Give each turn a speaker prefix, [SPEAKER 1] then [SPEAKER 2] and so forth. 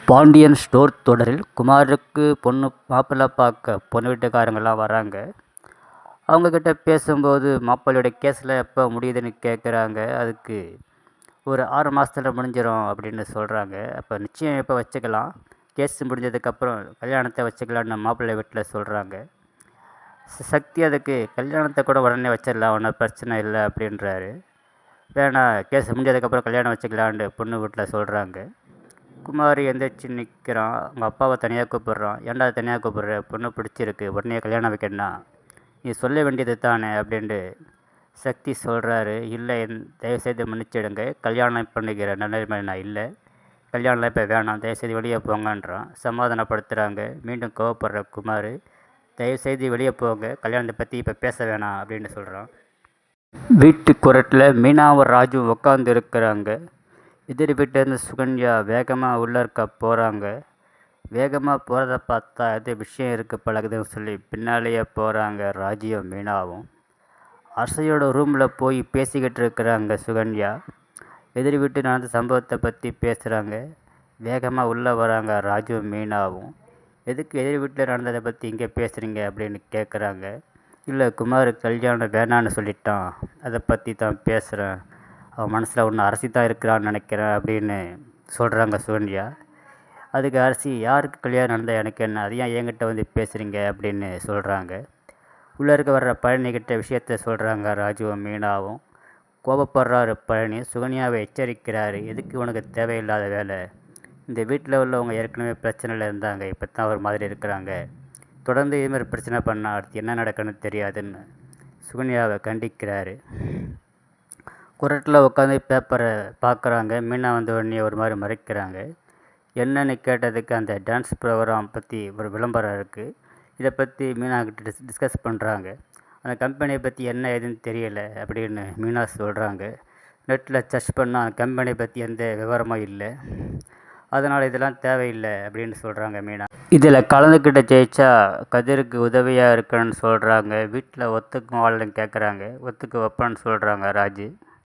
[SPEAKER 1] Pandian store தொடரில் குமாருக்கு மாப்பிள்ளை பார்க்க பொண்ணு வீட்டுக்காரங்கெல்லாம் வராங்க. அவங்கக்கிட்ட பேசும்போது மாப்பிள்ளையோட கேஸில் எப்போ முடியுதுன்னு கேட்குறாங்க. அதுக்கு ஒரு 6 மாதத்துல முடிஞ்சிடும் அப்படின்னு சொல்கிறாங்க. அப்போ நிச்சயம் எப்போ வச்சுக்கலாம், கேஸ் முடிஞ்சதுக்கப்புறம் கல்யாணத்தை வச்சுக்கலான்னு மாப்பிள்ளை வீட்டில் சொல்கிறாங்க. சக்தி அதுக்கு கல்யாணத்தை கூட உடனே வச்சிடலாம், ஒன்றும் பிரச்சனை இல்லை அப்படின்றாரு. வேணாம், கேஸ் முடிஞ்சதுக்கப்புறம் கல்யாணம் வச்சுக்கலான்னு பொண்ணு வீட்டில் சொல்கிறாங்க. குமார் எந்திரிச்சு நிற்கிறான். அவங்க அப்பாவை தனியாக கூப்பிட்றான். ஏன்டா தனியாக கூப்பிட்ற, பொண்ணு பிடிச்சிருக்கு, உடனே கல்யாணம் வைக்கணும்னா நீ சொல்ல வேண்டியது தானே அப்படின்ட்டு சக்தி சொல்கிறாரு. இல்லை, தயவுசெய்து மன்னிச்சிடுங்க, கல்யாணம் பண்ணிக்கிற நிலைமை நான் இல்லை, கல்யாணம்லாம் இப்போ வேணாம், தயவுசெய்து வெளியே போங்கன்றான். சமாதானப்படுத்துகிறாங்க. மீண்டும் கோவப்படுற குமார், தயவுசெய்து வெளியே போங்க, கல்யாணத்தை பற்றி இப்போ பேச வேணாம் அப்படின்னு சொல்கிறான். வீட்டு குரட்டில் மீனாவும் ராஜு உட்காந்து இருக்கிறாங்க. எதிர் வீட்டிலேருந்து சுகன்யா வேகமாக உள்ளே இருக்க போகிறாங்க. வேகமாக போகிறத பார்த்தா எது விஷயம் இருக்குது பழகுதுன்னு சொல்லி பின்னாலேயே போகிறாங்க ராஜியும் மீனாவும். அரசையோட ரூமில் போய் பேசிக்கிட்டு இருக்கிறாங்க சுகன்யா. எதிர் வீட்டு நடந்த சம்பவத்தை பற்றி பேசுகிறாங்க. வேகமாக உள்ளே வராங்க ராஜுவும் மீனாவும். எதுக்கு எதிர் வீட்டில் நடந்ததை பற்றி இங்கே பேசுகிறீங்க அப்படின்னு கேட்குறாங்க. இல்லை, குமார் கல்யாணம் வேணான்னு சொல்லிட்டான், அதை பற்றி தான் பேசுகிறேன், அவன் மனசில் ஒன்று அரசி தான் இருக்கிறான்னு நினைக்கிறேன் அப்படின்னு சொல்கிறாங்க சுகன்யா. அதுக்கு அரசி, யாருக்கு கல்யாணம் நடந்தால் எனக்கு என்ன, அது ஏன் என்கிட்ட வந்து பேசுகிறீங்க அப்படின்னு சொல்கிறாங்க. உள்ளே இருக்க வர்ற பழனிக்கிட்ட விஷயத்த சொல்கிறாங்க ராஜுவும் மீனாவும். கோபப்படுறாரு பழனி. சுகன்யாவை எச்சரிக்கிறாரு. எதுக்கு உனக்கு தேவையில்லாத வேலை, இந்த வீட்டில் உள்ளவங்க ஏற்கனவே பிரச்சனையில் இருந்தாங்க, இப்போ தான் ஒரு மாதிரி இருக்கிறாங்க, தொடர்ந்து இதுமாதிரி பிரச்சனை பண்ணால் அடுத்து என்ன நடக்குன்னு தெரியாதுன்னு சுகன்யாவை கண்டிக்கிறாரு. குரட்டில் உட்காந்து பேப்பரை பார்க்குறாங்க. மீனா வந்த உடனே ஒரு மாதிரி மறைக்கிறாங்க. என்னன்னு கேட்டதுக்கு அந்த டான்ஸ் ப்ரோக்ராம் பற்றி ஒரு விளம்பரம் இருக்குது, இதை பற்றி மீனாக்கிட்ட டிஸ்கஸ் பண்ணுறாங்க. அந்த கம்பெனியை பற்றி என்ன ஏதுன்னு தெரியலை அப்படின்னு மீனா சொல்கிறாங்க. நெட்டில் சர்ச் பண்ணால் அந்த கம்பெனியை பற்றி எந்த விவரமும் இல்லை, அதனால் இதெல்லாம் தேவையில்லை அப்படின்னு சொல்கிறாங்க மீனா. இதில் கலந்துக்கிட்ட ஜெயிச்சா கதிருக்கு உதவியாக இருக்குன்னு சொல்கிறாங்க. வீட்டில் ஒத்துக்கும் ஆளுன்னு கேட்குறாங்க. ஒத்துக்கு வைப்பேன்னு சொல்கிறாங்க ராஜு.